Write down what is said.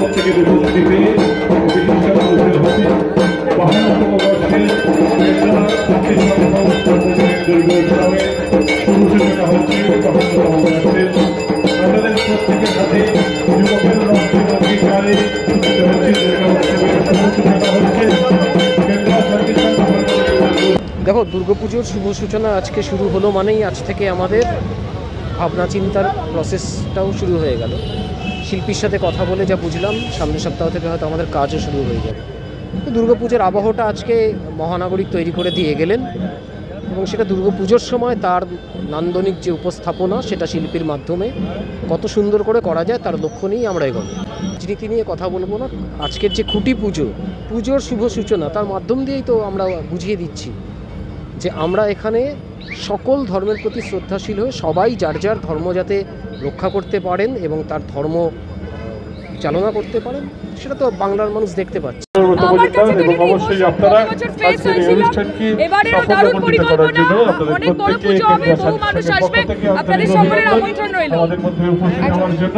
প্রত্যেকের উপস্থিতিতে বিশিষ্ট মানুষের হাতে 52তম বর্ষের দুর্গ উৎসবে শুভ সূচনা হচ্ছে 52তম বর্ষের। আপনাদের প্রত্যেকের হাতে যুবকের রঙের অঙ্গীকারে সূচিত হচ্ছে দুর্গা উৎসবের শুভ সূচনা হচ্ছে। দেখো, দুর্গাপুজোর শুভ সূচনা আজকে শুরু হলো মানেই আজ থেকে আমাদের ভাবনা চিন্তার প্রসেসটাও শুরু হয়ে গেল। শিল্পীর সাথে কথা বলে যা বুঝলাম, সামনের সপ্তাহ থেকে হয়তো আমাদের কাজও শুরু হয়ে যাবে। তো দুর্গাপুজোর আবহটা আজকে মহানাগরিক তৈরি করে দিয়ে গেলেন, এবং সেটা দুর্গাপুজোর সময় তার নান্দনিক যে উপস্থাপনা সেটা শিল্পীর মাধ্যমে কত সুন্দর করে করা যায় তার লক্ষ্য নিয়েই আমরা এগোবো। রীতি নিয়ে কথা বলবো না, আজকের যে খুঁটি পুজোর শুভ সূচনা তার মাধ্যম দিয়েই তো আমরা বুঝিয়ে দিচ্ছি যে আমরা এখানে সকল ধর্মের প্রতি শ্রদ্ধাশীল হয়ে সবাই যার যার ধর্ম যাতে রক্ষা করতে পারেন এবং তার ধর্ম চালনা করতে পারেন, সেটা তো বাংলার মানুষ দেখতে পাচ্ছে। অবশ্যই আপনারা আজকের এই অনুষ্ঠানকে সাফল্যমণ্ডিত করার জন্য আপনাদের প্রত্যেককে আমাদের মধ্যে উপস্থিত হওয়ার জন্য